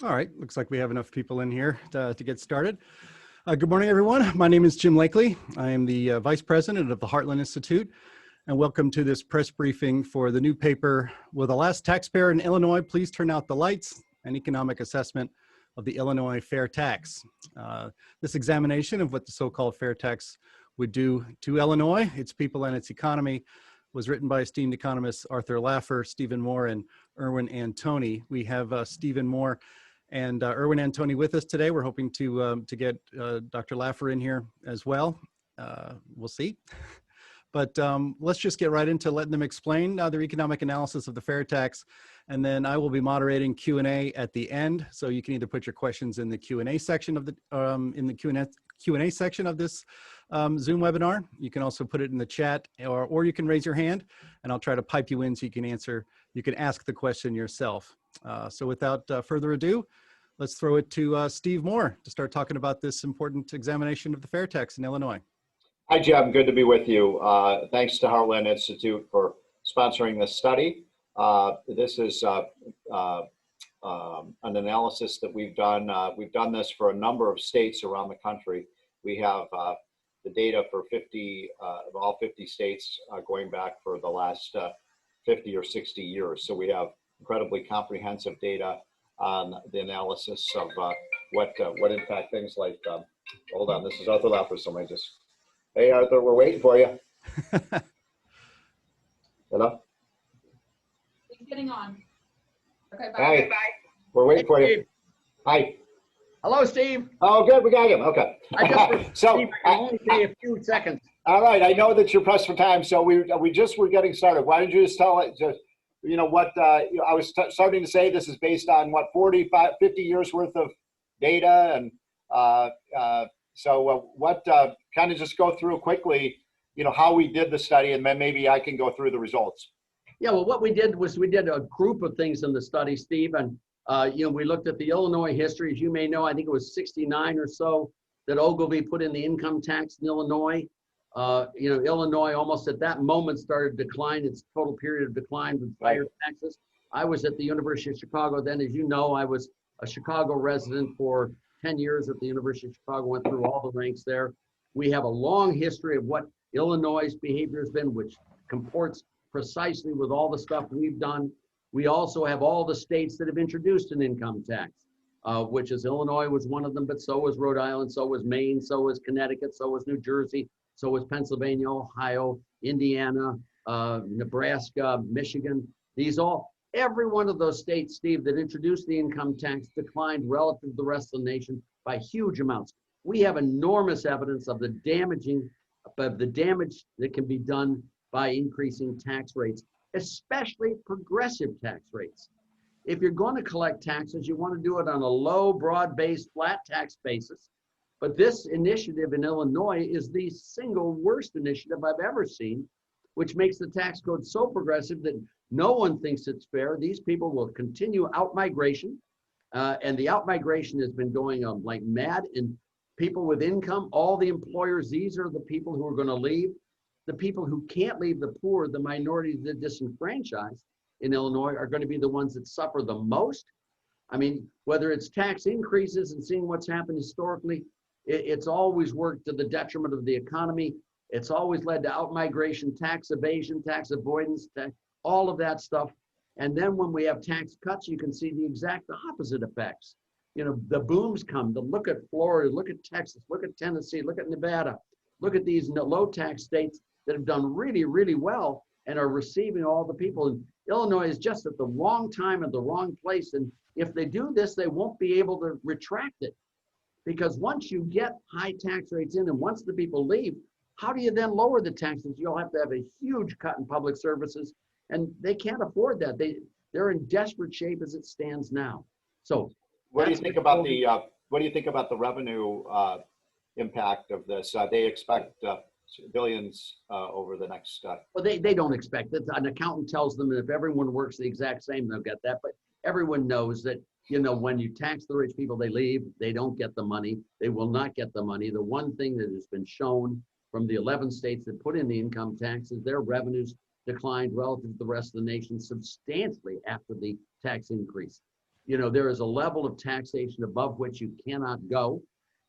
All right, looks like we have enough people in here to get started. Good morning, everyone. My name is Jim Lakely. I am the Vice President of the Heartland Institute, and welcome to this press briefing for the new paper, Will the Last Taxpayer in Illinois Please Turn Out the Lights? An Economic Assessment of the Illinois Fair Tax. This examination of what the so-called fair tax would do to Illinois, its people, and its economy was written by esteemed economists Arthur Laffer, Stephen Moore, and Erwin Antoni. We have Stephen Moore and Erwin Antoni with us today. We're hoping to get Dr. Laffer in here as well. We'll see. But let's just get right into letting them explain their economic analysis of the fair tax, and then I will be moderating Q&A at the end. So you can either put your questions in the Q&A section of the Q&A section of this Zoom webinar. You can also put it in the chat, or you can raise your hand, and I'll try to pipe you in so you can answer. You can ask the question yourself. So without further ado, let's throw it to Steve Moore to start talking about this important examination of the fair tax in Illinois. Hi, Jim. Good to be with you. Thanks to Heartland Institute for sponsoring this study. This is an analysis that we've done. We've done this for a number of states around the country. We have the data for all 50 states going back for the last 50 or 60 years. So we have incredibly comprehensive data on the analysis of what impact things like, hold on, this is Arthur Laffer, somebody just, hey Arthur, we're waiting for you. Hello? He's getting on. Okay, bye. Hi. Bye. We're waiting for you. Hi. Hello, Steve. Oh, good. We got him. Okay. I just Steve, I can only say a few seconds. All right. I know that you're pressed for time, so we just were getting started. Why don't you just tell it? Just, you know what? I was starting to say this is based on what 45, 50 years worth of data, and so what? Kind of just go through quickly. You know how we did the study, and then maybe I can go through the results. Yeah. Well, what we did was we did a group of things in the study, Steve, and we looked at the Illinois history. As you may know, I think it was 69 or so that Ogilvy put in the income tax in Illinois. Illinois almost at that moment started to decline, its total period of decline with higher taxes. I was at the University of Chicago then. As you know, I was a Chicago resident for 10 years at the University of Chicago, went through all the ranks there. We have a long history of what Illinois' behavior has been, which comports precisely with all the stuff we've done. We also have all the states that have introduced an income tax, which is Illinois was one of them, but so was Rhode Island, so was Maine, so was Connecticut, so was New Jersey, so was Pennsylvania, Ohio, Indiana, Nebraska, Michigan. Every one of those states, Steve, that introduced the income tax declined relative to the rest of the nation by huge amounts. We have enormous evidence of the damage that can be done by increasing tax rates, especially progressive tax rates. If you're going to collect taxes, you want to do it on a low, broad-based, flat tax basis. But this initiative in Illinois is the single worst initiative I've ever seen, which makes the tax code so progressive that no one thinks it's fair. These people will continue outmigration, and the outmigration has been going on like mad. And people with income, all the employers, these are the people who are going to leave. The people who can't leave, the poor, the minorities, the disenfranchised in Illinois are going to be the ones that suffer the most. I mean, whether it's tax increases and seeing what's happened historically, it's always worked to the detriment of the economy. It's always led to outmigration, tax evasion, tax avoidance, all of that stuff. And then when we have tax cuts, you can see the exact opposite effects. You know, the booms come. Look at Florida, look at Texas, look at Tennessee, look at Nevada. Look at these low tax states that have done really, really well and are receiving all the people. And Illinois is just at the wrong time at the wrong place. And if they do this, they won't be able to retract it. Because once you get high tax rates in and once the people leave, how do you then lower the taxes? You'll have to have a huge cut in public services, and they can't afford that. They're in desperate shape as it stands now. So what do you think about the revenue impact of this? They expect billions over the next. Well, they don't expect it. An accountant tells them that if everyone works the exact same, they'll get that. But everyone knows that, you know, when you tax the rich people, they leave, they don't get the money. They will not get the money. The one thing that has been shown from the 11 states that put in the income tax is their revenues declined relative to the rest of the nation substantially after the tax increase. you know, there is a level of taxation above which you cannot go.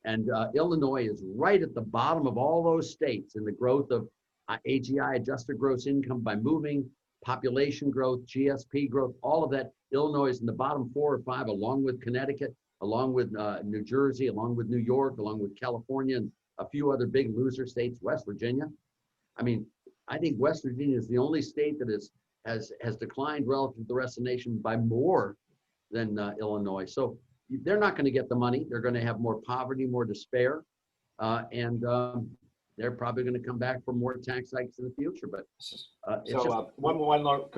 And Illinois is right at the bottom of all those states in the growth of AGI, adjusted gross income by moving, population growth, GSP growth, all of that. Illinois is in the bottom 4 or 5, along with Connecticut, along with New Jersey, along with New York, along with California, and a few other big loser states, West Virginia. I mean, I think West Virginia is the only state that has declined relative to the rest of the nation by more than Illinois. So they're not going to get the money. They're going to have more poverty, more despair, and they're probably going to come back for more tax hikes in the future. But one more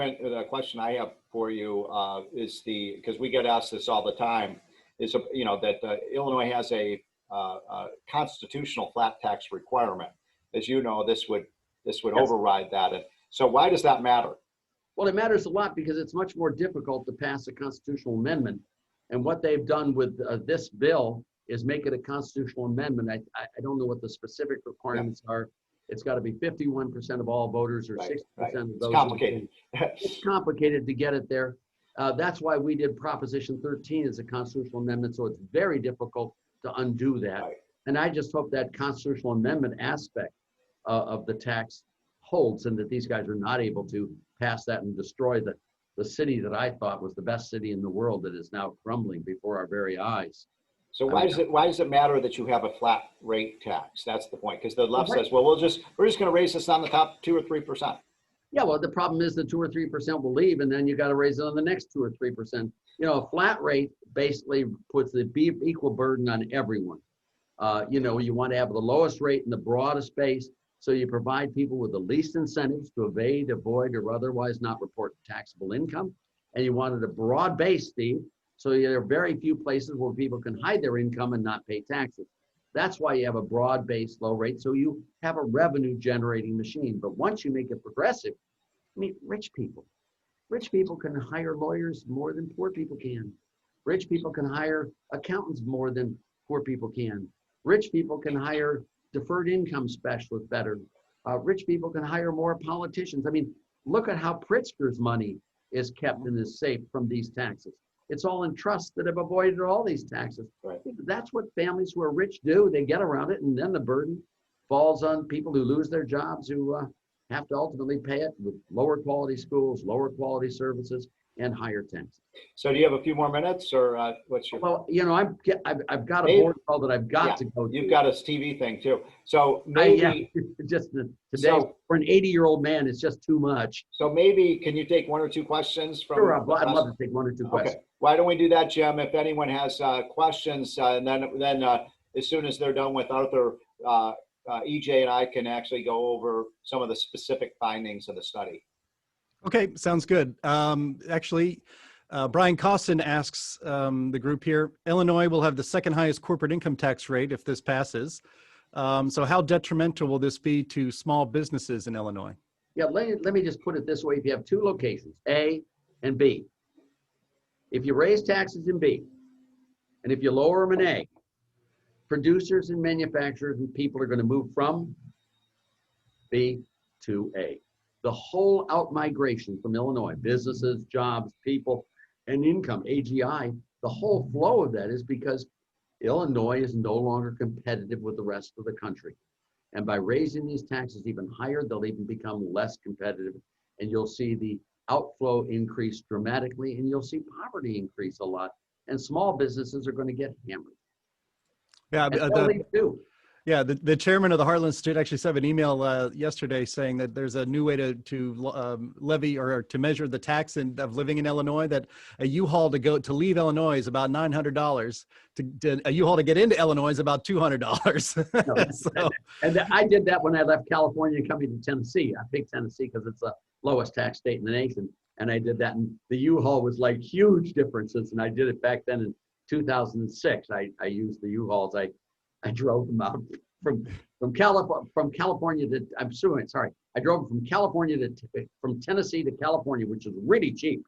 question I have for you is because we get asked this all the time, is that Illinois has a constitutional flat tax requirement. As you know, this would Yes. override that. And so why does that matter? Well, it matters a lot because it's much more difficult to pass a constitutional amendment. And what they've done with this bill is make it a constitutional amendment. I don't know what the specific requirements are. It's got to be 51% of all voters or 60% of those. It's complicated. It's complicated to get it there. That's why we did Proposition 13 as a constitutional amendment. So it's very difficult to undo that. Right. And I just hope that constitutional amendment aspect of the tax holds, and that these guys are not able to pass that and destroy the city that I thought was the best city in the world that is now crumbling before our very eyes. So why does it matter that you have a flat rate tax? That's the point, because the left says, well, we're just going to raise this on the top 2 or 3%. Yeah, well, the problem is the 2 or 3% will leave, and then you got to raise it on the next 2 or 3%. You know, a flat rate basically puts the equal burden on everyone. You want to have the lowest rate in the broadest base, so you provide people with the least incentives to evade, avoid, or otherwise not report taxable income. And you wanted a broad base, Steve, so there are very few places where people can hide their income and not pay taxes. That's why you have a broad base, low rate, so you have a revenue generating machine. But once you make it progressive, I mean, rich people can hire lawyers more than poor people can. Rich people can hire accountants more than poor people can. Rich people can hire deferred income specialists better. Rich people can hire more politicians. I mean, look at how Pritzker's money is kept and is safe from these taxes. It's all in trusts that have avoided all these taxes. Right. That's what families who are rich do. They get around it, and then the burden falls on people who lose their jobs, who have to ultimately pay it with lower quality schools, lower quality services, and higher taxes. So do you have a few more minutes, or what's your? Well, I've got a board call that I've got to go to. You've got a TV thing too. So maybe just today for an 80-year-old man, it's just too much. So maybe can you take 1 or 2 questions from? Sure, I'd love to take 1 or 2 questions. Okay. Why don't we do that, Jim? If anyone has questions, and then as soon as they're done with Arthur, EJ and I can actually go over some of the specific findings of the study. Okay, sounds good. Actually, Brian Costin asks the group here, Illinois will have the second highest corporate income tax rate if this passes. So how detrimental will this be to small businesses in Illinois? Yeah, let me just put it this way. If you have 2 locations, A and B, if you raise taxes in B, and if you lower them in A, producers and manufacturers and people are going to move from B to A. The whole out-migration from Illinois, businesses, jobs, people, and income, AGI, the whole flow of that is because Illinois is no longer competitive with the rest of the country. And by raising these taxes even higher, they'll even become less competitive. And you'll see the outflow increase dramatically, and you'll see poverty increase a lot. And small businesses are going to get hammered. Yeah, the chairman of the Heartland Institute actually sent an email yesterday saying that there's a new way to levy or to measure the tax of living in Illinois. That a U-Haul to leave Illinois is about $900. A U-Haul to get into Illinois is about $200. So, and I did that when I left California coming to Tennessee. I picked Tennessee because it's the lowest tax state in the nation, and I did that. And the U-Haul was like huge differences, and I did it back then in 2006. I used the U-Hauls. I drove them out from California to, I drove from from Tennessee to California, which is really cheap.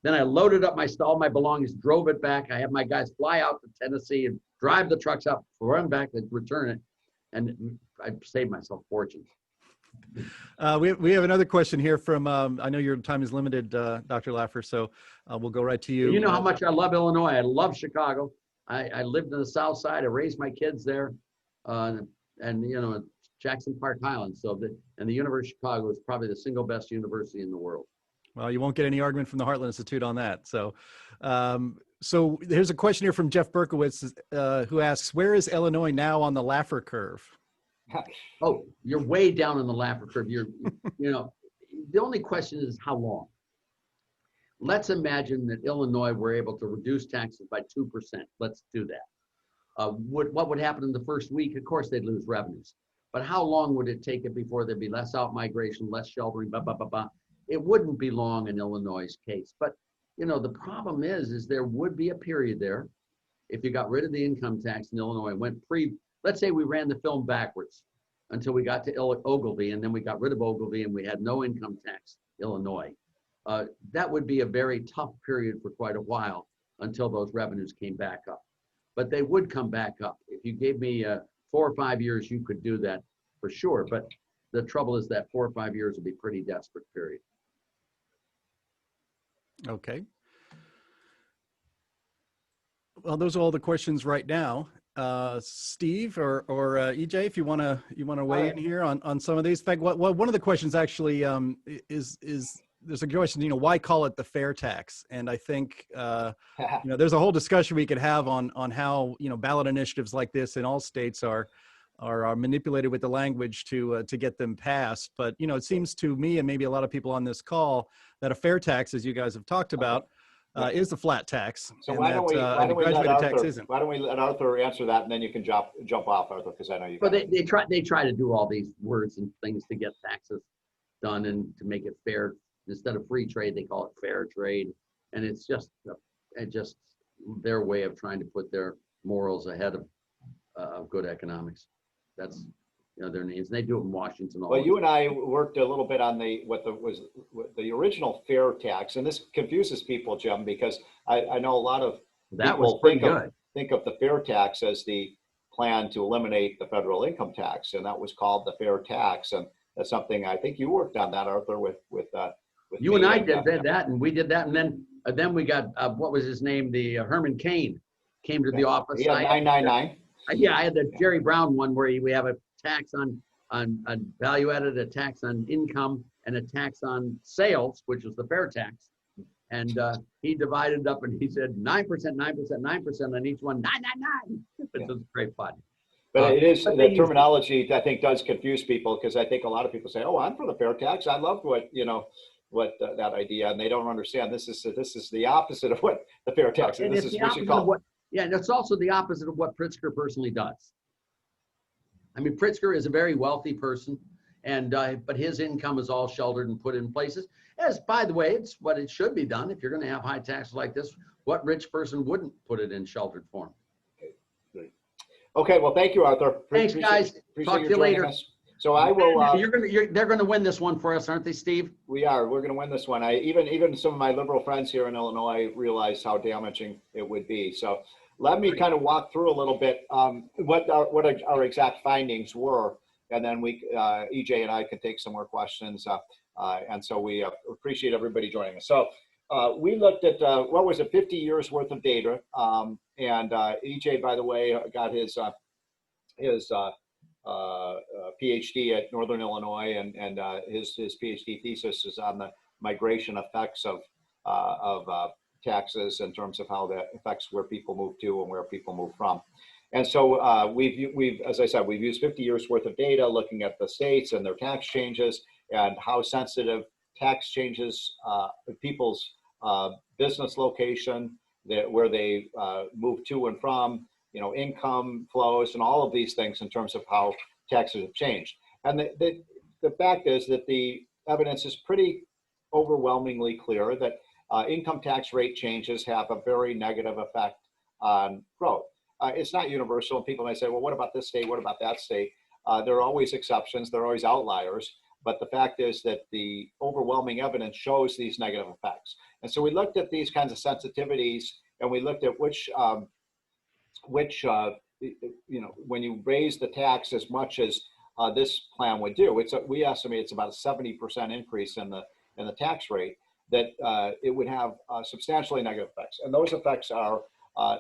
Then I loaded up all my belongings, drove it back. I had my guys fly out to Tennessee and drive the trucks up, run back and return it. And I saved myself fortunes. We have another question here from, I know your time is limited, Dr. Laffer, so we'll go right to you. You know how much I love Illinois. I love Chicago. I lived in the South Side. I raised my kids there, and you know, Jackson Park Highlands. And the University of Chicago is probably the single best university in the world. Well, you won't get any argument from the Heartland Institute on that. So, so here's a question here from Jeff Berkowitz, who asks, where is Illinois now on the Laffer curve? Oh, you're way down on the Laffer curve. You know, the only question is how long. Let's imagine that Illinois were able to reduce taxes by 2%. Let's do that. What would happen in the first week? Of course, they'd lose revenues. But how long would it take it before there'd be less outmigration, less sheltering, blah, blah, blah, blah? It wouldn't be long in Illinois' case. But, you know, the problem is there would be a period there if you got rid of the income tax in Illinois, let's say we ran the film backwards until we got to Ogilvy, and then we got rid of Ogilvy and we had no income tax, Illinois. That would be a very tough period for quite a while until those revenues came back up. But they would come back up. If you gave me 4 or 5 years, you could do that for sure. But the trouble is that 4 or 5 years would be a pretty desperate period. Okay. Well, those are all the questions right now. Steve or EJ, if you want to weigh in here on some of these. In fact, one of the questions actually is there's a question, you know, why call it the fair tax? And I think you know, there's a whole discussion we could have on how, you know, ballot initiatives like this in all states are manipulated with the language to get them passed. But you know, it seems to me, and maybe a lot of people on this call, that a fair tax, as you guys have talked about, is a flat tax. So why don't we let Arthur answer that, and then you can jump off, Arthur, because I know you. Well, they try to do all these words and things to get taxes done and to make it fair. Instead of free trade, they call it fair trade, and it's just their way of trying to put their morals ahead of good economics. That's, you know, their names. And they do it in Washington. Well, you and I worked a little bit on what the original fair tax, and this confuses people, Jim, because I know a lot of people think of the fair tax as the plan to eliminate the federal income tax, and that was called the fair tax, and that's something I think you worked on that, Arthur, with you and I did that, and we did that, and then we got what was his name? The Herman Cain came to the office. Yeah, 999. Yeah, I had the Jerry Brown one where we have a tax on value added, a tax on income, and a tax on sales, which is the fair tax. And he divided up and he said 9%, 9%, 9% on each one, 999, which was great fun. But it is, the terminology, I think, does confuse people, because I think a lot of people say, oh, I'm for the fair tax. I loved that idea, and they don't understand this is the opposite of what the fair tax is. And this is what you call it. Yeah, and it's also the opposite of what Pritzker personally does. I mean, Pritzker is a very wealthy person, and but his income is all sheltered and put in places. As, by the way, it's what it should be done. If you're going to have high taxes like this, what rich person wouldn't put it in sheltered form? Okay, well, thank you, Arthur. Thanks, guys. Talk to you later. Us. So I will. They're going to win this one for us, aren't they, Steve? We are. We're going to win this one. Even some of my liberal friends here in Illinois realize how damaging it would be. So let me kind of walk through a little bit what our exact findings were, and then EJ and I can take some more questions. And so we appreciate everybody joining us. So we looked at what was it, 50 years worth of data, and EJ, by the way, got his Ph.D. at Northern Illinois, and his Ph.D. thesis is on the migration effects of taxes in terms of how that affects where people move to and where people move from. And so we've, as I said, we've used 50 years worth of data looking at the states and their tax changes and how sensitive tax changes people's business location, where they move to and from, you know, income flows and all of these things in terms of how taxes have changed. And the fact is that the evidence is pretty overwhelmingly clear that income tax rate changes have a very negative effect on growth. It's not universal, and people may say, well, what about this state? What about that state? There are always exceptions. There are always outliers. But the fact is that the overwhelming evidence shows these negative effects. And so we looked at these kinds of sensitivities, and we looked at which you know, when you raise the tax as much as this plan would do. We estimate it's about a 70% increase in the tax rate, that it would have substantially negative effects. And those effects are,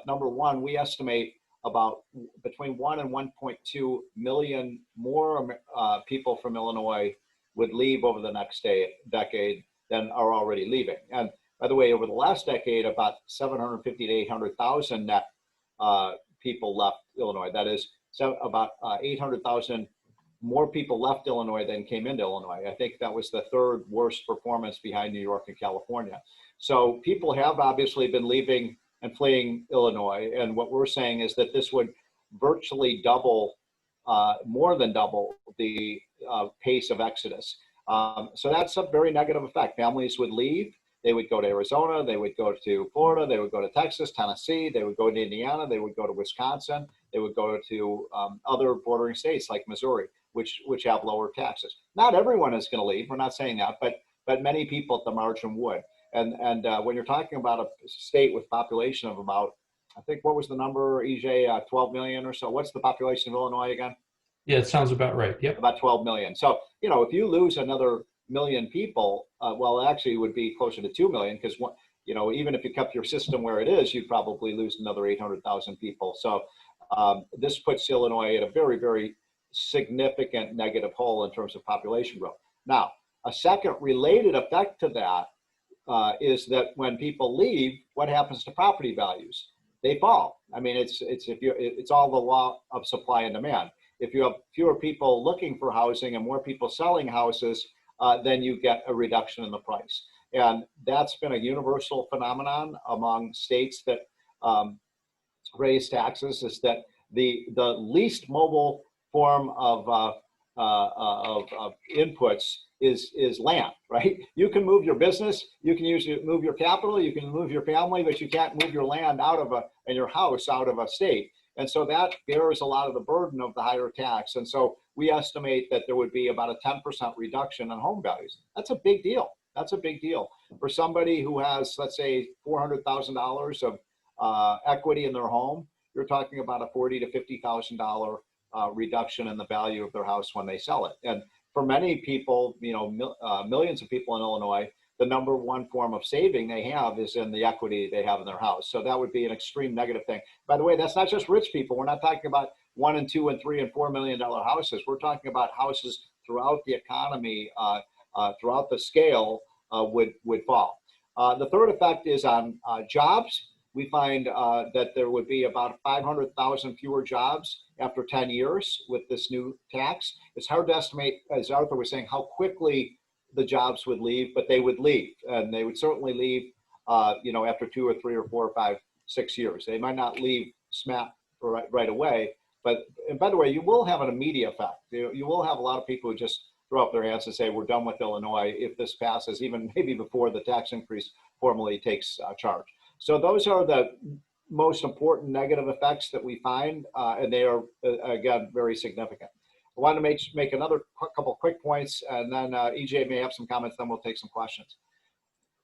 number one, we estimate about between 1 and 1.2 million more people from Illinois would leave over the next decade than are already leaving. And by the way, over the last decade, about 750 to 800,000 net people left Illinois. That is about 800,000 more people left Illinois than came into Illinois. I think that was the third worst performance behind New York and California. So people have obviously been leaving and fleeing Illinois. And what we're saying is that this would virtually double, more than double the pace of exodus. So that's a very negative effect. Families would leave. They would go to Arizona, they would go to Florida, they would go to Texas, Tennessee, they would go to Indiana, they would go to Wisconsin, they would go to other bordering states like Missouri, which have lower taxes. Not everyone is going to leave, we're not saying that, but many people at the margin would. And when you're talking about a state with population of about, I think, what was the number, EJ, 12 million or so? What's the population of Illinois again? Yeah, it sounds about right. Yep. About 12 million. So, if you lose another million people, well, actually it would be closer to 2 million, because even if you kept your system where it is, you'd probably lose another 800,000 people. So this puts Illinois at a very, very significant negative hole in terms of population growth. Now, a second related effect to that is that when people leave, what happens to property values? They fall. I mean, it's all the law of supply and demand. If you have fewer people looking for housing and more people selling houses, then you get a reduction in the price. And that's been a universal phenomenon among states that raise taxes, is that the least mobile form of inputs is land, right? You can move your business, you can move your capital, you can move your family, but you can't move your land and your house out of a state. And so that bears a lot of the burden of the higher tax. And so we estimate that there would be about a 10% reduction in home values. That's a big deal. That's a big deal. For somebody who has, let's say, $400,000 of equity in their home, you're talking about a $40,000 to $50,000 reduction in the value of their house when they sell it. And for many people, millions of people in Illinois, the number one form of saving they have is in the equity they have in their house. So that would be an extreme negative thing. By the way, that's not just rich people. We're not talking about $1 and $2 and $3 and $4 million houses. We're talking about houses throughout the economy, throughout the scale would fall. The third effect is on jobs. We find that there would be about 500,000 fewer jobs after 10 years with this new tax. It's hard to estimate, as Arthur was saying, how quickly the jobs would leave, but they would leave, and they would certainly leave, after 2 or 3 or 4 or 5, 6 years. They might not leave smack right away, and by the way, you will have an immediate effect. You will have a lot of people who just throw up their hands and say, we're done with Illinois if this passes, even maybe before the tax increase formally takes charge. So those are the most important negative effects that we find, and they are, again, very significant. I want to make another couple quick points, and then EJ may have some comments, then we'll take some questions.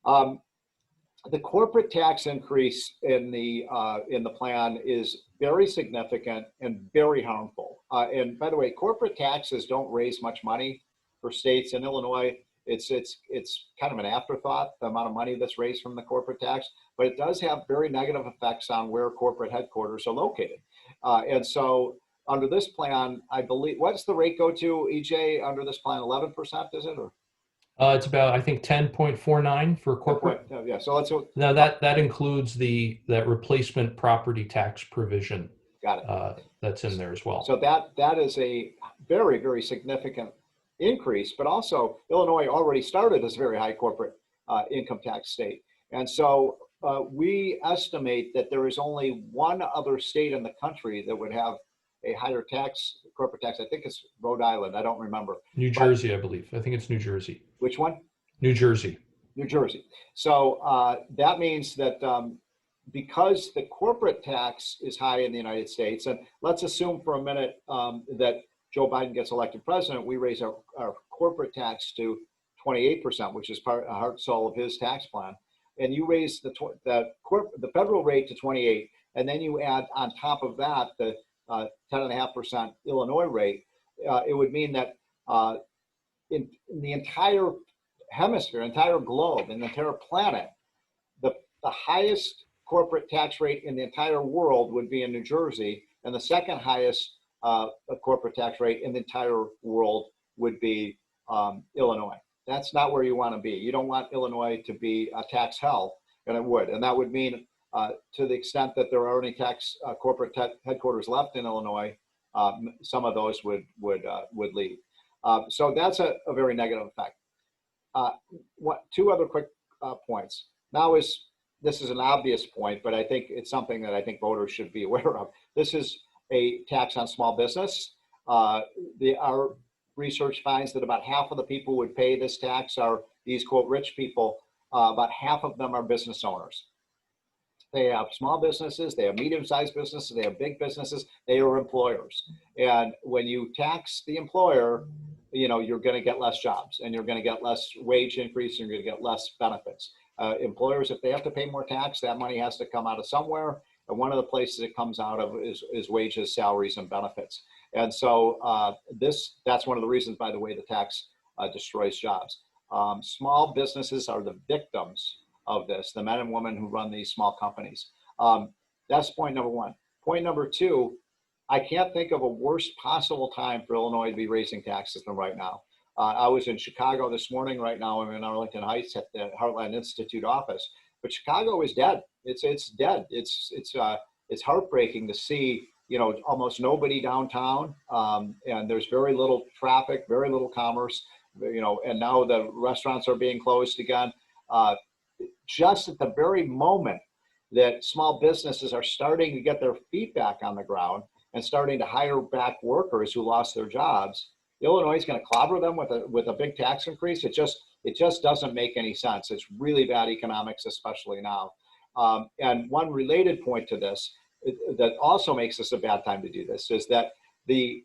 The corporate tax increase in the plan is very significant and very harmful. And by the way, corporate taxes don't raise much money for states. In Illinois, it's kind of an afterthought, the amount of money that's raised from the corporate tax, but it does have very negative effects on where corporate headquarters are located. And so under this plan, I believe, what's the rate go to, EJ, under this plan? 11%, is it? Or? It's about, I think, 10.49 for corporate. Yeah, so let's. Now that includes that replacement property tax provision. Got it. That's in there as well. So that is a very, very significant increase, but also Illinois already started as a very high corporate income tax state. And so we estimate that there is only one other state in the country that would have a higher corporate tax. I think it's Rhode Island. I don't remember. New Jersey, I believe. I think it's New Jersey. Which one? New Jersey. New Jersey. So that means that because the corporate tax is high in the United States, and let's assume for a minute that Joe Biden gets elected president, we raise our corporate tax to 28%, which is heart and soul of his tax plan. And you raise the federal rate to 28, and then you add on top of that the 10.5% Illinois rate. it would mean that in the entire hemisphere, entire globe, in the entire planet, the highest corporate tax rate in the entire world would be in New Jersey, and the second highest corporate tax rate in the entire world would be Illinois. That's not where you want to be. You don't want Illinois to be a tax hell, and it would. And that would mean, to the extent that there are any tax corporate headquarters left in Illinois, some of those would leave. So that's a very negative effect. Two other quick points. Now this is an obvious point, but I think it's something that I think voters should be aware of. This is a tax on small business. Our research finds that about half of the people who would pay this tax are these, quote, rich people. About half of them are business owners. They have small businesses, they have medium-sized businesses, they have big businesses, they are employers. And when you tax the employer, you know, you're going to get less jobs, and you're going to get less wage increase, and you're going to get less benefits. Employers, if they have to pay more tax, that money has to come out of somewhere. And one of the places it comes out of is wages, salaries, and benefits. And so that's one of the reasons, by the way, the tax destroys jobs. Small businesses are the victims of this, the men and women who run these small companies. That's point number one. Point number two, I can't think of a worse possible time for Illinois to be raising taxes than right now. I was in Chicago this morning. Right now I'm in Arlington Heights at the Heartland Institute office, but Chicago is dead. It's dead. It's heartbreaking to see, you know, almost nobody downtown, and there's very little traffic, very little commerce, you know, and now the restaurants are being closed again. Just at the very moment that small businesses are starting to get their feet back on the ground and starting to hire back workers who lost their jobs, Illinois is going to clobber them with a big tax increase. It just doesn't make any sense. It's really bad economics, especially now. And one related point to this that also makes this a bad time to do this is that the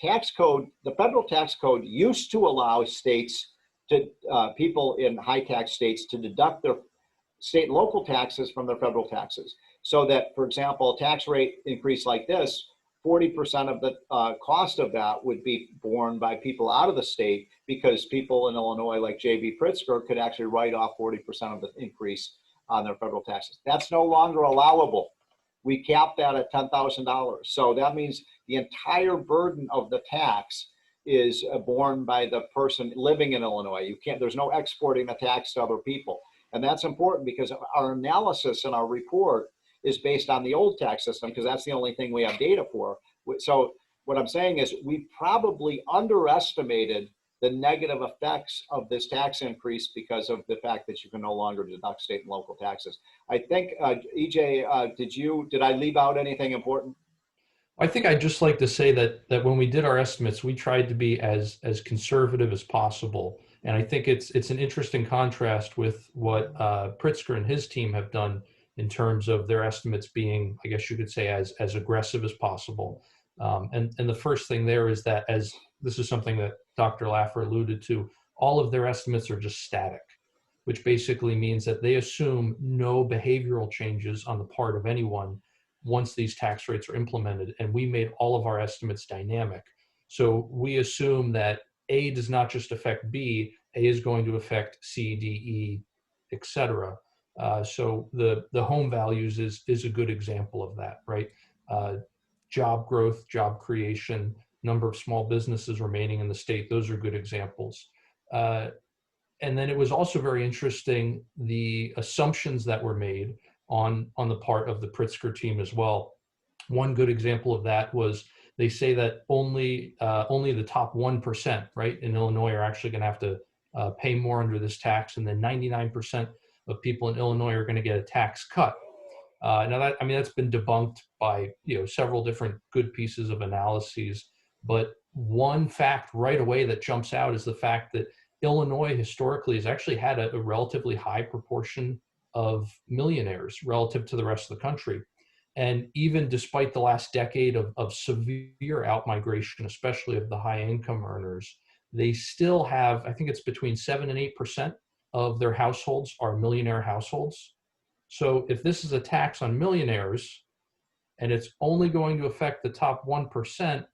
tax code, the federal tax code, used to allow states to people in high tax states to deduct their state and local taxes from their federal taxes. So that, for example, a tax rate increase like this, 40% of the cost of that would be borne by people out of the state, because people in Illinois like J.B. Pritzker could actually write off 40% of the increase on their federal taxes. That's no longer allowable. We capped that at $10,000. So that means the entire burden of the tax is borne by the person living in Illinois. You can't, there's no exporting the tax to other people. And that's important because our analysis and our report is based on the old tax system, because that's the only thing we have data for. So what I'm saying is we probably underestimated the negative effects of this tax increase because of the fact that you can no longer deduct state and local taxes. I think, EJ, did I leave out anything important? I think I'd just like to say that when we did our estimates, we tried to be as conservative as possible. And I think it's an interesting contrast with what Pritzker and his team have done in terms of their estimates being, I guess you could say, as aggressive as possible. And the first thing there is that, as this is something that Dr. Laffer alluded to, all of their estimates are just static, which basically means that they assume no behavioral changes on the part of anyone once these tax rates are implemented. And we made all of our estimates dynamic. So we assume that A does not just affect B, A is going to affect C, D, E, et cetera. So the home values is a good example of that, right? Job growth, job creation, number of small businesses remaining in the state, those are good examples. And then it was also very interesting, the assumptions that were made on the part of the Pritzker team as well. One good example of that was they say that only the top 1%, right, in Illinois are actually going to have to pay more under this tax, and then 99% of people in Illinois are going to get a tax cut. Now that, I mean, that's been debunked by, you know, several different good pieces of analyses, but one fact right away that jumps out is the fact that Illinois historically has actually had a relatively high proportion of millionaires relative to the rest of the country. And even despite the last decade of severe outmigration, especially of the high income earners, they still have, I think it's between 7 and 8% of their households are millionaire households. So if this is a tax on millionaires and it's only going to affect the top 1%,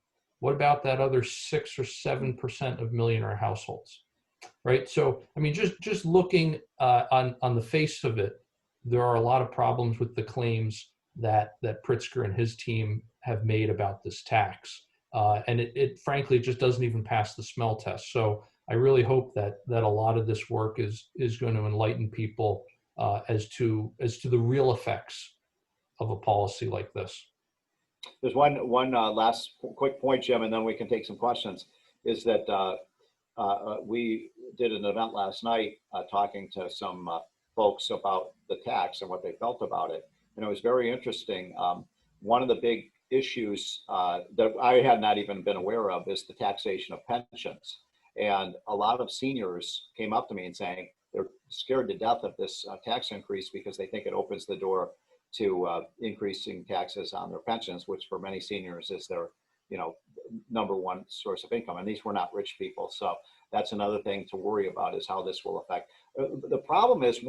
what about that other 6 or 7% of millionaire households, right? So, I mean, just looking on the face of it, there are a lot of problems with the claims that Pritzker and his team have made about this tax. And it frankly just doesn't even pass the smell test. So I really hope that a lot of this work is going to enlighten people as to the real effects of a policy like this. There's one last quick point, Jim, and then we can take some questions, is that we did an event last night talking to some folks about the tax and what they felt about it. And it was very interesting. One of the big issues that I had not even been aware of is the taxation of pensions. And a lot of seniors came up to me and saying they're scared to death of this tax increase because they think it opens the door to increasing taxes on their pensions, which for many seniors is their, number one source of income. And these were not rich people. So that's another thing to worry about, is how this will affect. The problem is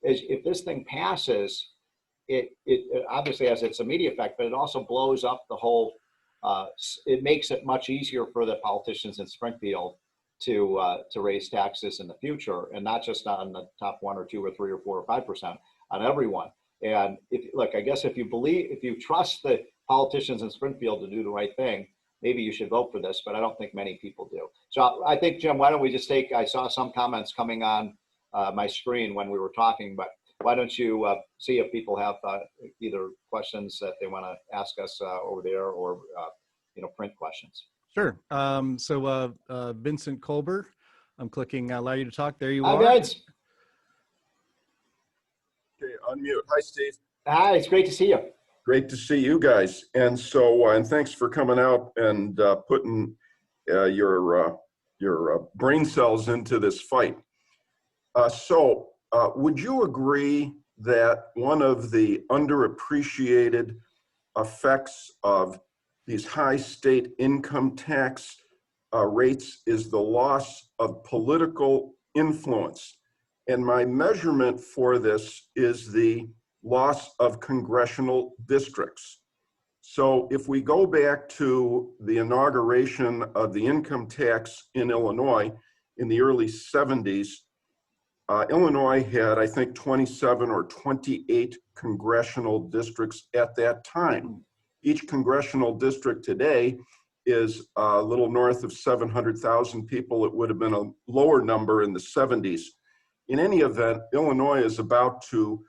if this thing passes, it obviously has its immediate effect, but it also blows up the whole, it makes it much easier for the politicians in Springfield to raise taxes in the future, and not just on the top 1 or 2 or 3 or 4 or 5%, on everyone. And I guess if you trust the politicians in Springfield to do the right thing, maybe you should vote for this, but I don't think many people do. So I think, Jim, why don't we just I saw some comments coming on my screen when we were talking, but why don't you see if people have either questions that they want to ask us over there, or print questions. Sure. So Vincent Colbert, I'm clicking allow you to talk. There you Hi, are. Vince. Okay, unmute. Hi, Steve. Hi, it's great to see you. Great to see you guys. And so, and thanks for coming out and putting your brain cells into this fight. Would you agree that one of the underappreciated effects of these high state income tax rates is the loss of political influence? And my measurement for this is the loss of congressional districts. So if we go back to the inauguration of the income tax in Illinois in the early 70s, Illinois had, I think, 27 or 28 congressional districts at that time. Each congressional district today is a little north of 700,000 people. It would have been a lower number in the 70s. In any event, Illinois is about to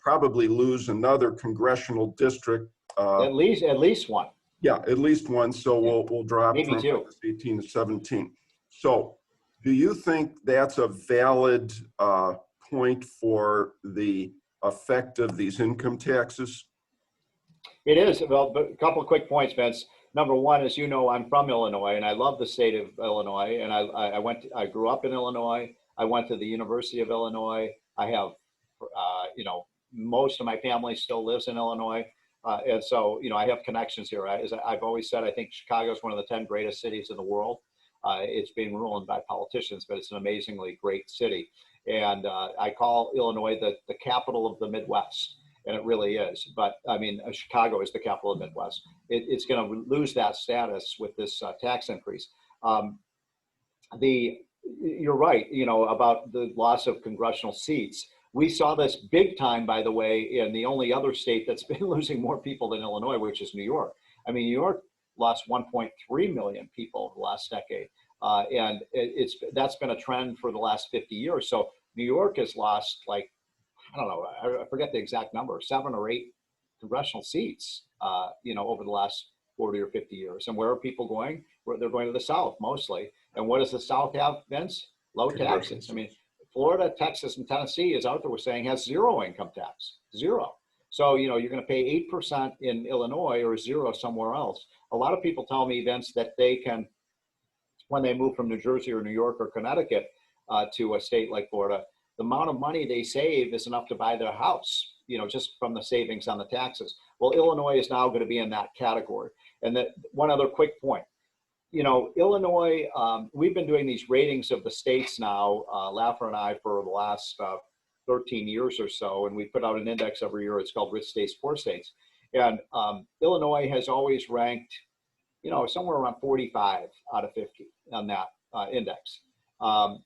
probably lose another congressional district. At least one. Yeah, at least one. So we'll drop maybe from 2. 18 to 17. So do you think that's a valid point for the effect of these income taxes? It is. Well, but a couple of quick points, Vince. Number one, as you know, I'm from Illinois, and I love the state of Illinois. And I grew up in Illinois. I went to the University of Illinois. I have, most of my family still lives in Illinois. And so, I have connections here. As I've always said, I think Chicago is one of the 10 greatest cities in the world. It's being ruined by politicians, but it's an amazingly great city. And I call Illinois the capital of the Midwest, and it really is. But I mean, Chicago is the capital of the Midwest. It's going to lose that status with this tax increase. You're right, about the loss of congressional seats. We saw this big time, by the way, in the only other state that's been losing more people than Illinois, which is New York. I mean, New York lost 1.3 million people over the last decade. And that's been a trend for the last 50 years. So New York has lost, I forget the exact number, 7 or 8 congressional seats, over the last 40 or 50 years. And where are people going? They're going to the South mostly. And what does the South have, Vince? Low taxes. I mean, Florida, Texas, and Tennessee, as Arthur was saying, has 0 income tax, 0. So, you're going to pay 8% in Illinois or 0 somewhere else. A lot of people tell me, Vince, that they can, when they move from New Jersey or New York or Connecticut to a state like Florida, the amount of money they save is enough to buy their house, just from the savings on the taxes. Well, Illinois is now going to be in that category. And one other quick point. Illinois, we've been doing these ratings of the states now, Laffer and I, for the last 13 years or so, and we put out an index every year. It's called Rich States, Poor States. And Illinois has always ranked somewhere around 45 out of 50 on that index,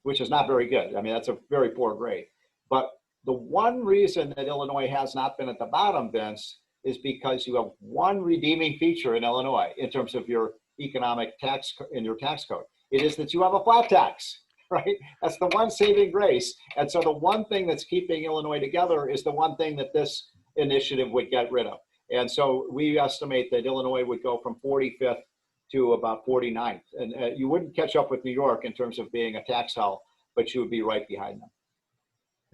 which is not very good. I mean, that's a very poor grade. But the one reason that Illinois has not been at the bottom, Vince, is because you have one redeeming feature in Illinois in terms of your economic tax in your tax code. It is that you have a flat tax, right? That's the one saving grace. And so the one thing that's keeping Illinois together is the one thing that this initiative would get rid of. And so we estimate that Illinois would go from 45th to about 49th. And you wouldn't catch up with New York in terms of being a tax hell, but you would be right behind them.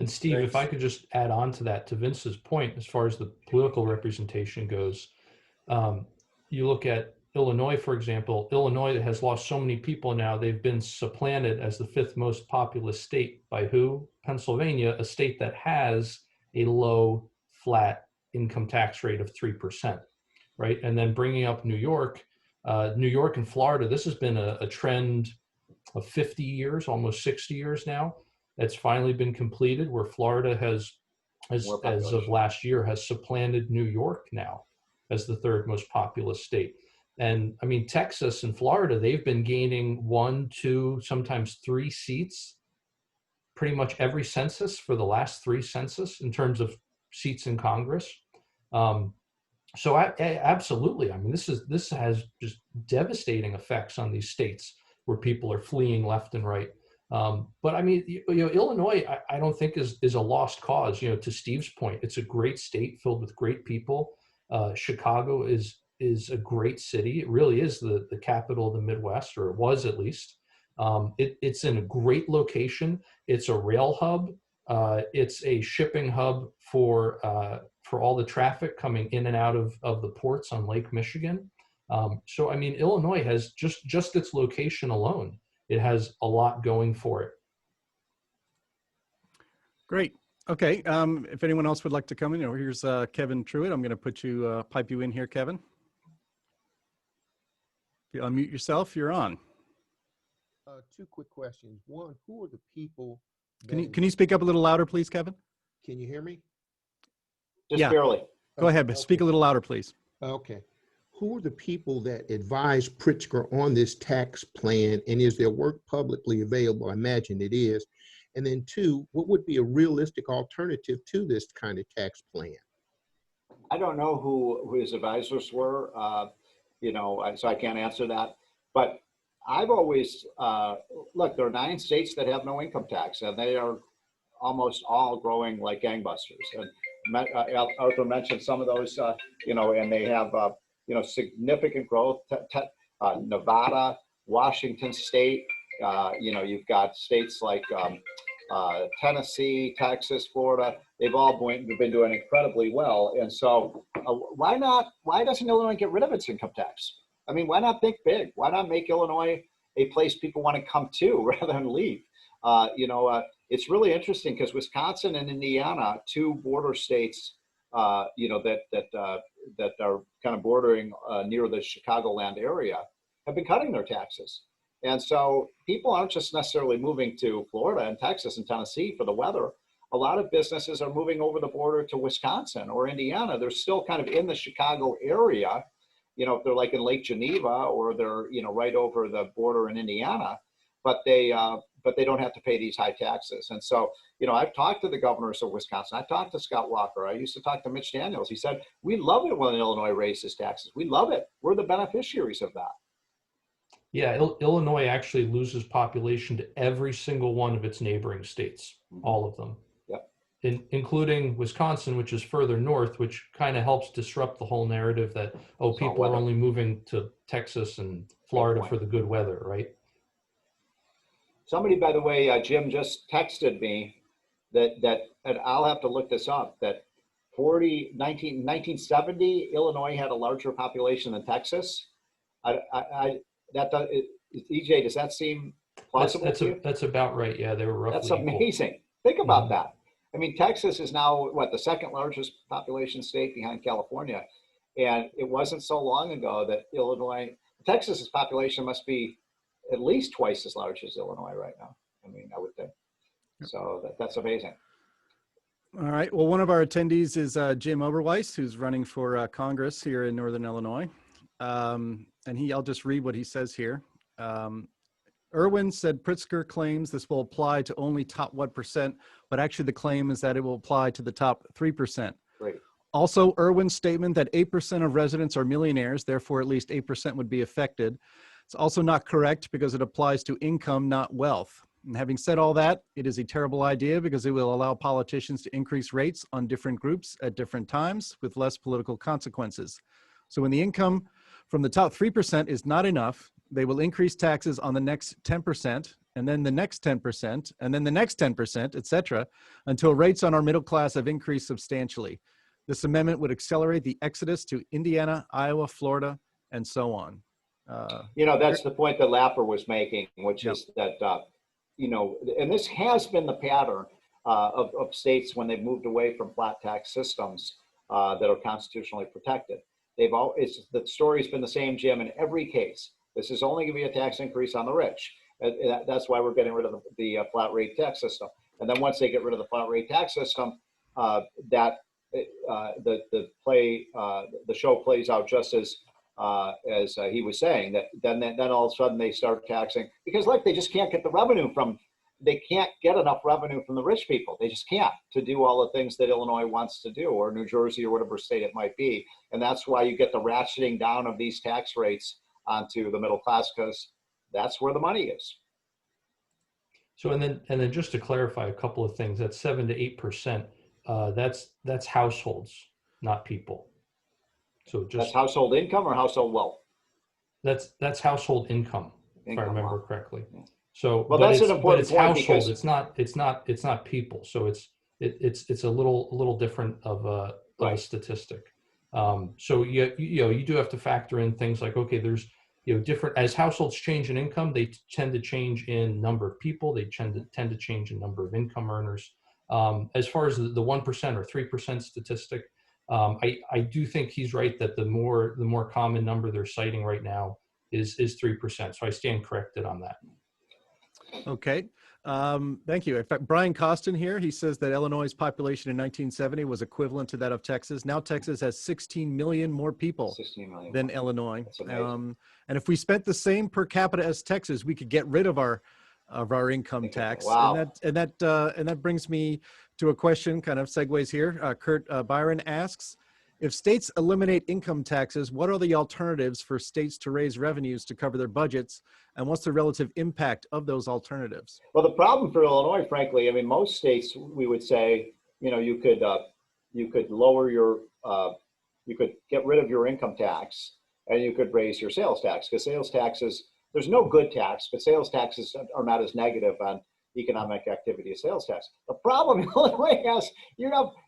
And Steve, if I could just add on to that, to Vince's point, as far as the political representation goes, you look at Illinois, for example. Illinois has lost so many people now, they've been supplanted as the 5th most populous state by who? Pennsylvania, a state that has a low flat income tax rate of 3%, right? And then bringing up New York and Florida, this has been a trend of 50 years, almost 60 years now. That's finally been completed, where Florida has, as of last year, has supplanted New York now as the 3rd most populous state. And I mean, Texas and Florida, they've been gaining 1, 2, sometimes 3 seats pretty much every census for the last 3 census in terms of seats in Congress. So absolutely, I mean, this has just devastating effects on these states where people are fleeing left and right. But I mean, Illinois, I don't think is a lost cause. To Steve's point, it's a great state filled with great people. Chicago is a great city. It really is the capital of the Midwest, or it was at least. It's in a great location. It's a rail hub. It's a shipping hub for all the traffic coming in and out of the ports on Lake Michigan. So I mean, Illinois has just its location alone, it has a lot going for it. Great. Okay. If anyone else would like to come in, here's Kevin Truitt. I'm going to pipe you in here, Kevin. If you unmute yourself, you're on. 2 quick questions. One, who are the people? Can you speak up a little louder, please, Kevin? Can you hear me? Just barely. Go ahead, but speak a little louder, please. Okay. Who are the people that advise Pritzker on this tax plan, and is their work publicly available? I imagine it is. And then 2, what would be a realistic alternative to this kind of tax plan? I don't know who his advisors were, so I can't answer that. But I've always, look, there are 9 states that have no income tax, and they are almost all growing like gangbusters. And Arthur mentioned some of those, and they have, significant growth. Nevada, Washington State, you've got states like Tennessee, Texas, Florida. They've all been doing incredibly well. And so why doesn't Illinois get rid of its income tax? I mean, why not think big? Why not make Illinois a place people want to come to rather than leave? It's really interesting because Wisconsin and Indiana, 2 border states, that are kind of bordering near the Chicagoland area, have been cutting their taxes. And so people aren't just necessarily moving to Florida and Texas and Tennessee for the weather. A lot of businesses are moving over the border to Wisconsin or Indiana. They're still kind of in the Chicago area, if they're like in Lake Geneva, or they're, right over the border in Indiana, but they don't have to pay these high taxes. And so, I've talked to the governors of Wisconsin. I've talked to Scott Walker. I used to talk to Mitch Daniels. He said, we love it when Illinois raises taxes. We love it. We're the beneficiaries of that. Yeah, Illinois actually loses population to every single one of its neighboring states, all of them. Yep. Including Wisconsin, which is further north, which kind of helps disrupt the whole narrative that, people are only moving to Texas and Florida for the good weather, right? Somebody, by the way, Jim just texted me that and I'll have to look this up, that 1970, Illinois had a larger population than Texas. EJ, does that seem plausible to you? That's about right. Yeah, they were roughly That's amazing. Equal. Think about that. I mean, Texas is now, the 2nd largest population state behind California. And it wasn't so long ago that Texas's population must be at least twice as large as Illinois right now. I mean, I would think. So that's amazing. All right. Well, one of our attendees is Jim Oberweis, who's running for Congress here in Northern Illinois. and I'll just read what he says here. Erwin said Pritzker claims this will apply to only top 1%, but actually the claim is that it will apply to the top 3%. Great. Also, Erwin's statement that 8% of residents are millionaires, therefore at least 8% would be affected. It's also not correct because it applies to income, not wealth. And having said all that, it is a terrible idea because it will allow politicians to increase rates on different groups at different times with less political consequences. So when the income from the top 3% is not enough, they will increase taxes on the next 10%, and then the next 10%, and then the next 10%, et cetera, until rates on our middle class have increased substantially. This amendment would accelerate the exodus to Indiana, Iowa, Florida, and so on. That's the point that Laffer was making, which Yep. is that, and this has been the pattern of states when they've moved away from flat tax systems that are constitutionally protected. The story's been the same, Jim, in every case. This is only going to be a tax increase on the rich. That's why we're getting rid of the flat rate tax system. And then once they get rid of the flat rate tax system, the show plays out just as he was saying, that then all of a sudden they start taxing because they just can't get the revenue they can't get enough revenue from the rich people. They just can't to do all the things that Illinois wants to do, or New Jersey, or whatever state it might be. And that's why you get the ratcheting down of these tax rates onto the middle class, because that's where the money is. So and then just to clarify a couple of things, that 7 to 8%, that's households, not people. So that's household income or household wealth? That's household income, if I remember correctly. Yeah. So, well, that's an important it's point household. because It's not people. So it's a little different of a statistic. So you do have to factor in things like, okay, there's different, as households change in income, they tend to change in number of people. They tend to change in number of income earners. As far as the 1% or 3% statistic, I do think he's right that the more common number they're citing right now is 3%. So I stand corrected on that. Okay. Thank you. In fact, Brian Costin here, he says that Illinois' population in 1970 was equivalent to that of Texas. Now Texas has 16 million more people than Illinois. And if we spent the same per capita as Texas, we could get rid of our income tax. Wow. And that brings me to a question, kind of segues here. Kurt Byron asks, if states eliminate income taxes, what are the alternatives for states to raise revenues to cover their budgets? And what's the relative impact of those alternatives? Well, the problem for Illinois, frankly, I mean, most states, we would say, you could lower your, you could get rid of your income tax and you could raise your sales tax, because sales taxes, there's no good tax, but sales taxes are not as negative on economic activity as sales tax. The problem Illinois has,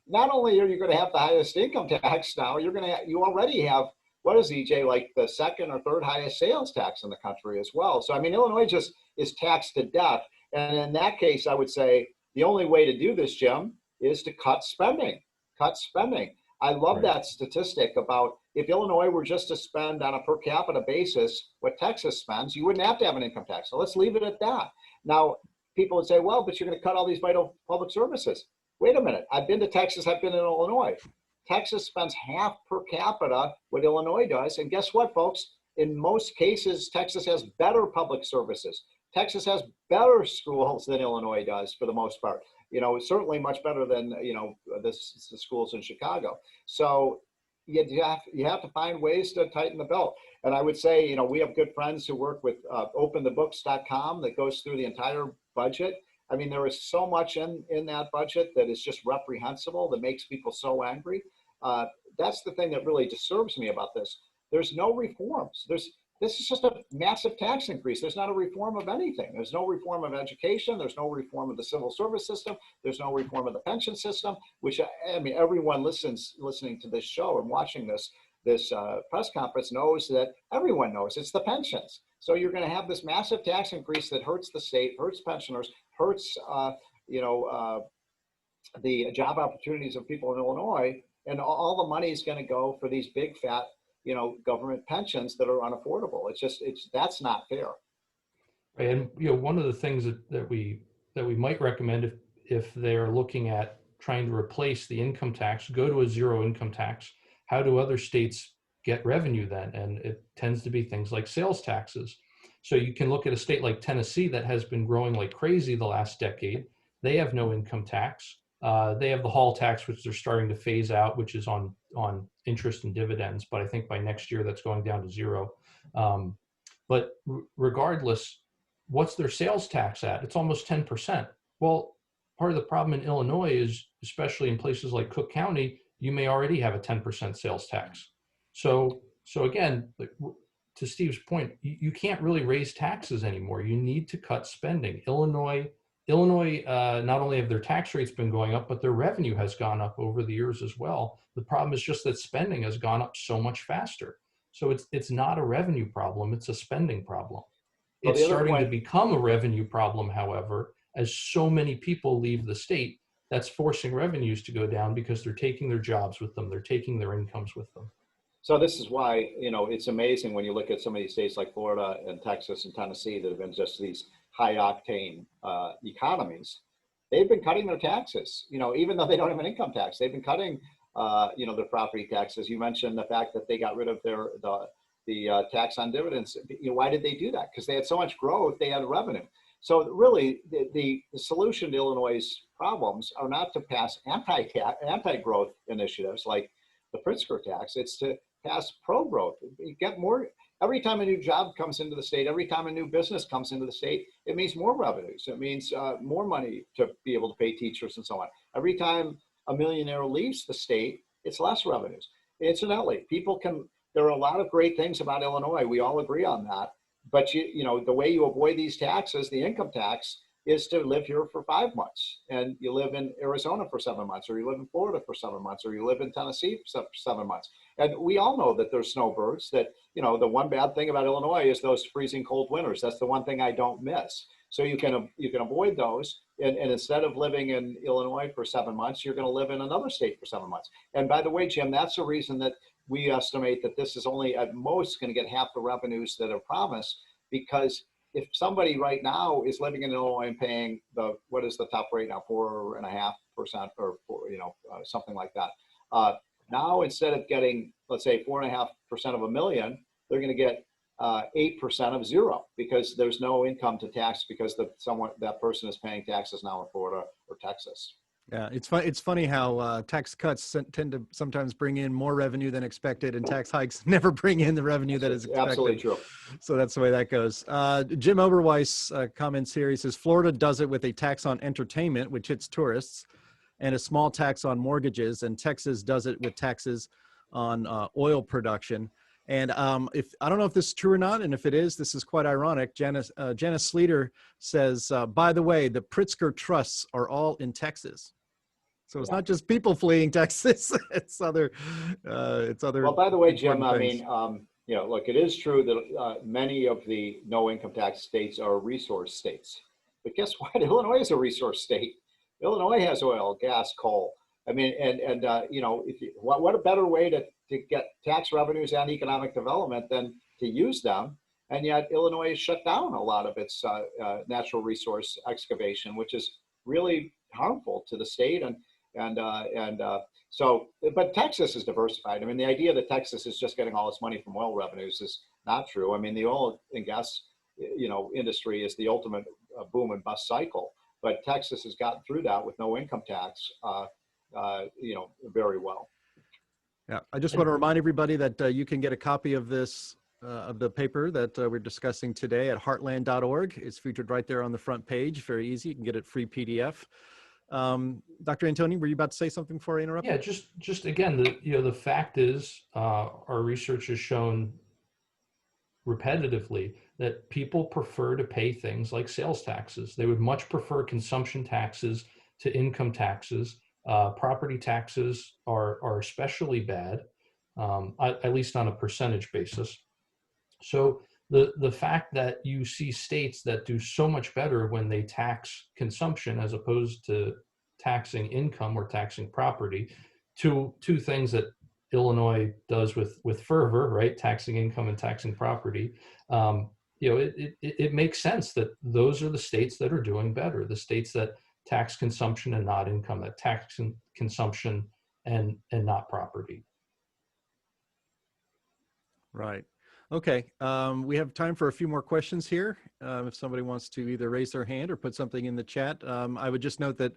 not only are you going to have the highest income tax now, you already have, what is EJ, like the second or third highest sales tax in the country as well. So I mean, Illinois just is taxed to death. And in that case, I would say the only way to do this, Jim, is to cut spending. Cut spending. I love that statistic about if Illinois were just to spend on a per capita basis what Texas spends, you wouldn't have to have an income tax. So let's leave it at that. Now, people would say, well, but you're going to cut all these vital public services. Wait a minute. I've been to Texas. I've been in Illinois. Texas spends half per capita what Illinois does. And guess what, folks? In most cases, Texas has better public services. Texas has better schools than Illinois does for the most part. Certainly much better than, the schools in Chicago. So you have to find ways to tighten the belt. And I would say, we have good friends who work with openthebooks.com that goes through the entire budget. I mean, there is so much in that budget that is just reprehensible, that makes people so angry. That's the thing that really disturbs me about this. There's no reforms. This is just a massive tax increase. There's not a reform of anything. There's no reform of education. There's no reform of the civil service system. There's no reform of the pension system, which, I mean, everyone listening to this show and watching this press conference knows that everyone knows it's the pensions. So you're going to have this massive tax increase that hurts the state, hurts pensioners, hurts the job opportunities of people in Illinois, and all the money is going to go for these big fat government pensions that are unaffordable. That's not fair. And one of the things that we might recommend if they're looking at trying to replace the income tax, go to a zero income tax. How do other states get revenue then, and it tends to be things like sales taxes. So you can look at a state like Tennessee that has been growing like crazy the last decade. They have no income tax. They have the Hall tax, which they're starting to phase out, which is on interest and dividends. But I think by next year that's going down to zero. But regardless, what's their sales tax at? It's almost 10%. Well, part of the problem in Illinois is, especially in places like Cook County, you may already have a 10% sales tax. So again, to Steve's point, you can't really raise taxes anymore. You need to cut spending. Illinois, not only have their tax rates been going up, but their revenue has gone up over the years as well. The problem is just that spending has gone up so much faster. So it's not a revenue problem, it's a spending problem. Well, It's starting to become a revenue problem, however, as so many people leave the state. That's forcing revenues to go down because they're taking their jobs with them, they're taking their incomes with them. So this is why, it's amazing when you look at some of these states like Florida and Texas and Tennessee that have been just these high octane economies. They've been cutting their taxes, even though they don't have an income tax. They've been cutting, their property taxes. You mentioned the fact that they got rid of the tax on dividends. Why did they do that? Because they had so much growth, they had revenue. So really, the solution to Illinois' problems are not to pass anti-growth initiatives like the Pritzker tax. It's to pass pro-growth. You get more. Every time a new job comes into the state, every time a new business comes into the state, it means more revenues. It means more money to be able to pay teachers and so on. Every time a millionaire leaves the state, it's less revenues. Incidentally, there are a lot of great things about Illinois. We all agree on that. But the way you avoid these taxes, the income tax, is to live here for 5 months, and you live in Arizona for 7 months, or you live in Florida for 7 months, or you live in Tennessee for 7 months. And we all know that there's snowbirds. That the one bad thing about Illinois is those freezing cold winters. That's the one thing I don't miss. So you can avoid those, and instead of living in Illinois for 7 months, you're going to live in another state for 7 months. And by the way, Jim, that's the reason that we estimate that this is only at most going to get half the revenues that are promised, because if somebody right now is living in Illinois and paying what is the top rate now, 4.5% or something like that. Now, instead of getting, let's say, 4.5% of $1 million, they're going to get 8% of zero, because there's no income to tax, because that person is paying taxes now in Florida or Texas. Yeah, it's funny how tax cuts tend to sometimes bring in more revenue than expected, and tax hikes never bring in the revenue that is expected. Absolutely true. So that's the way that goes. Jim Oberweis comments here. He says, Florida does it with a tax on entertainment, which hits tourists, and a small tax on mortgages, and Texas does it with taxes on oil production. And I don't know if this is true or not, and if it is, this is quite ironic. Janice Sleeter says, by the way, the Pritzker trusts are all in Texas. So it's not just people fleeing Texas; it's other. Well, by the way, Jim, I mean, look, it is true that many of the no income tax states are resource states, but guess what? Illinois is a resource state. Illinois has oil, gas, coal. I mean, what a better way to get tax revenues and economic development than to use them. And yet Illinois has shut down a lot of its natural resource excavation, which is really harmful to the state. But Texas is diversified. I mean, the idea that Texas is just getting all its money from oil revenues is not true. I mean, the oil and gas, industry is the ultimate boom and bust cycle. But Texas has gotten through that with no income tax, very well. Yeah, I just want to remind everybody that you can get a copy of this, of the paper that we're discussing today at heartland.org. It's featured right there on the front page. Very easy. You can get it free PDF. Dr. Antoni, were you about to say something before I interrupt? Yeah, just again, the fact is, our research has shown repetitively that people prefer to pay things like sales taxes. They would much prefer consumption taxes to income taxes. Property taxes are especially bad, at least on a percentage basis. So the fact that you see states that do so much better when they tax consumption as opposed to taxing income or taxing property, two things that Illinois does with fervor, right? Taxing income and taxing property. It makes sense that those are the states that are doing better, the states that tax consumption and not income, that tax consumption and not property. Right. Okay. We have time for a few more questions here. If somebody wants to either raise their hand or put something in the chat. I would just note that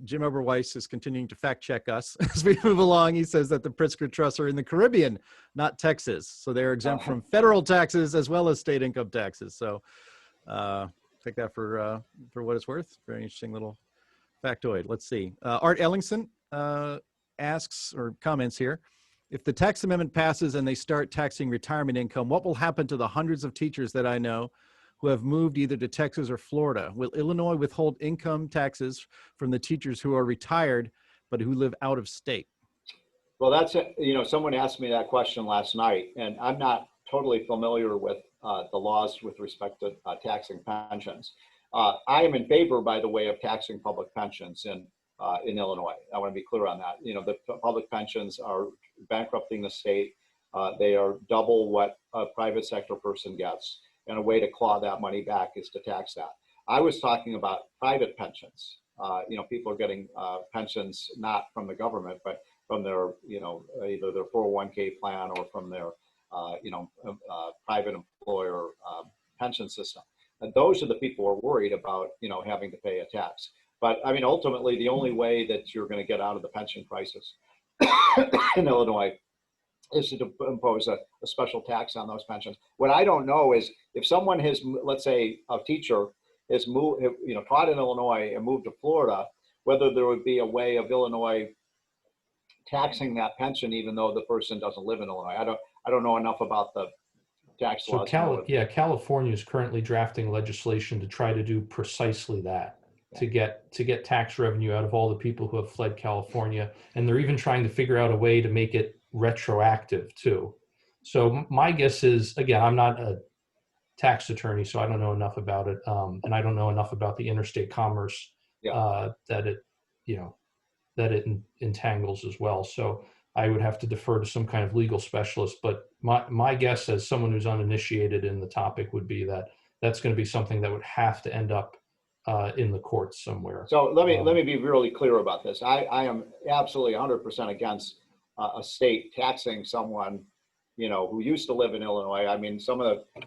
Jim Oberweis is continuing to fact check us as we move along. He says that the Pritzker Trusts are in the Caribbean, not Texas. So they're exempt from federal taxes as well as state income taxes. So take that for what it's worth. Very interesting little factoid. Let's see. Art Ellingson asks or comments here. If the tax amendment passes and they start taxing retirement income, what will happen to the hundreds of teachers that I know who have moved either to Texas or Florida? Will Illinois withhold income taxes from the teachers who are retired but who live out of state? Well, that's it. You know, someone asked me that question last night, and I'm not totally familiar with the laws with respect to taxing pensions. I am in favor, by the way, of taxing public pensions in Illinois. I want to be clear on that. You know, the public pensions are bankrupting the state. They are double what a private sector person gets. And a way to claw that money back is to tax that. I was talking about private pensions. You know, people are getting pensions not from the government, but from their, you know, either their 401k plan or from their, private employer pension system. And those are the people who are worried about, you know, having to pay a tax. But I mean, ultimately, the only way that you're going to get out of the pension crisis in Illinois is to impose a special tax on those pensions. What I don't know is if someone has, let's say, a teacher has moved, you know, taught in Illinois and moved to Florida, whether there would be a way of Illinois taxing that pension, even though the person doesn't live in Illinois. I don't know enough about the tax So laws. California is currently drafting legislation to try to do precisely that. To get tax revenue out of all the people who have fled California. And they're even trying to figure out a way to make it retroactive too. So my guess is, again, I'm not a tax attorney, so I don't know enough about it. And I don't know enough about the interstate commerce that it entangles as well. So I would have to defer to some kind of legal specialist. But my guess as someone who's uninitiated in the topic would be that that's going to be something that would have to end up in the courts somewhere. So let me be really clear about this. I am absolutely 100% against a state taxing someone, you know, who used to live in Illinois. I mean,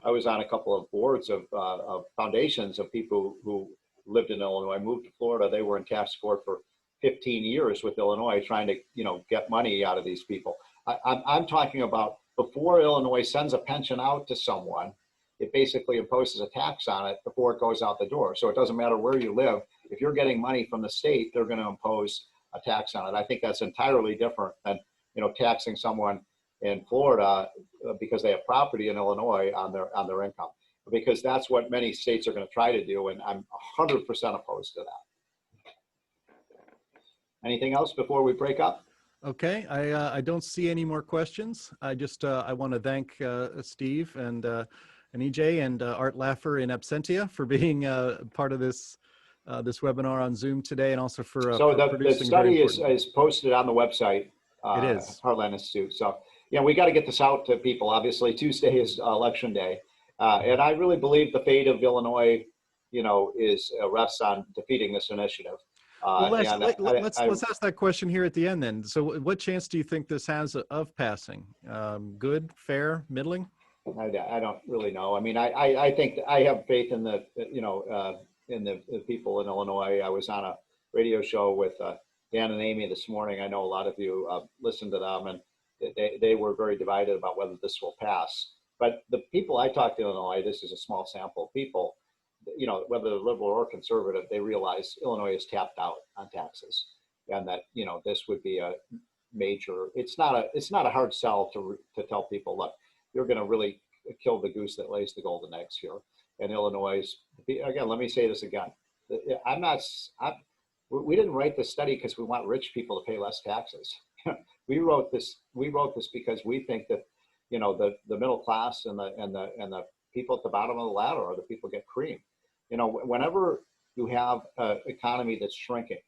I was on a couple of boards of foundations of people who lived in Illinois, moved to Florida. They were in tax court for 15 years with Illinois trying to, you know, get money out of these people. I'm talking about before Illinois sends a pension out to someone, it basically imposes a tax on it before it goes out the door. So it doesn't matter where you live. If you're getting money from the state, they're going to impose a tax on it. I think that's entirely different than, you know, taxing someone in Florida because they have property in Illinois on their income, because that's what many states are going to try to do. And I'm 100% opposed to that. Anything else before we break up? Okay, I don't see any more questions. I want to thank Steve and EJ and Art Laffer in absentia for being part of this webinar on Zoom today, and also for so the producing study is posted on the website. It is Heartland Institute. So yeah, we got to get this out to people. Obviously, Tuesday is election day, and I really believe the fate of Illinois, you know, rests on defeating this initiative. Well, let's ask that question here at the end then. So what chance do you think this has of passing? Good, fair, middling? I don't really know. I mean, I think I have faith in the, you know, in the people in Illinois. I was on a radio show with Dan and Amy this morning. I know a lot of you listened to them, and they were very divided about whether this will pass. But the people I talked to in Illinois, this is a small sample of people, you know, whether they're liberal or conservative, they realize Illinois is tapped out on taxes, and that, you know, this would be a major. It's not a hard sell to tell people, look, you're going to really kill the goose that lays the golden eggs here. And Illinois, again, let me say this again. We didn't write this study because we want rich people to pay less taxes. we wrote this because we think that, you know, the middle class and the people at the bottom of the ladder are the people who get cream. You know, whenever you have an economy that's shrinking,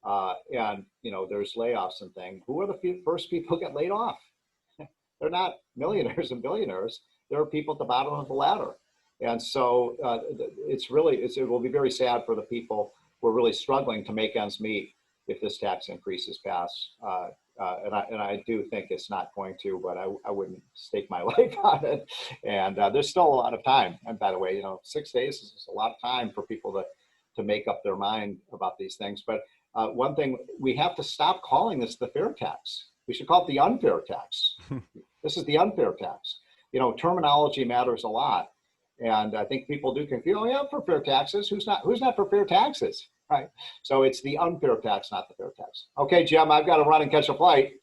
and, you know, there's layoffs and things, who are the first people who get laid off? They're not millionaires and billionaires. There are people at the bottom of the ladder. And so it will be very sad for the people who are really struggling to make ends meet if this tax increase is passed. and I do think it's not going to, but I wouldn't stake my life on it. And there's still a lot of time. And by the way, 6 days is a lot of time for people to make up their mind about these things. But one thing, we have to stop calling this the fair tax. We should call it the unfair tax. This is the unfair tax. Terminology matters a lot. And I think people do confuse, oh yeah, for fair taxes. Who's not for fair taxes, right? So it's the unfair tax, not the fair tax. Okay, Jim, I've got to run and catch a flight.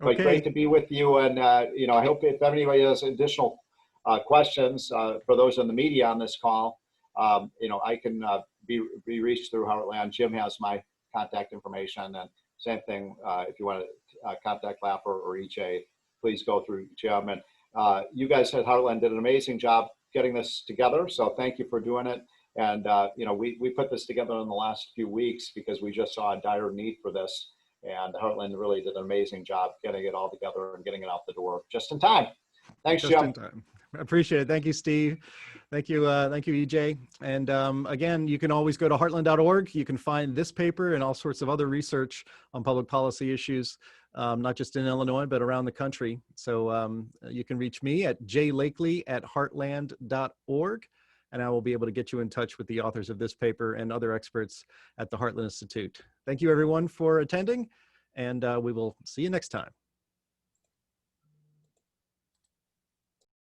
But Okay. great to be with you. And, I hope if anybody has additional questions for those in the media on this call, I can be reached through Heartland. Jim has my contact information. And same thing, if you want to contact Laffer or EJ, please go through Jim. And you guys at Heartland did an amazing job getting this together. So thank you for doing it. And, we put this together in the last few weeks because we just saw a dire need for this. And Heartland really did an amazing job getting it all together and getting it out the door just in time. Thanks, Just Jim. in time. I appreciate it. Thank you, Steve. Thank you, EJ. And again, you can always go to heartland.org. You can find this paper and all sorts of other research on public policy issues, not just in Illinois, but around the country. So you can reach me at jlakely@heartland.org, and I will be able to get you in touch with the authors of this paper and other experts at the Heartland Institute. Thank you, everyone, for attending, and we will see you next time.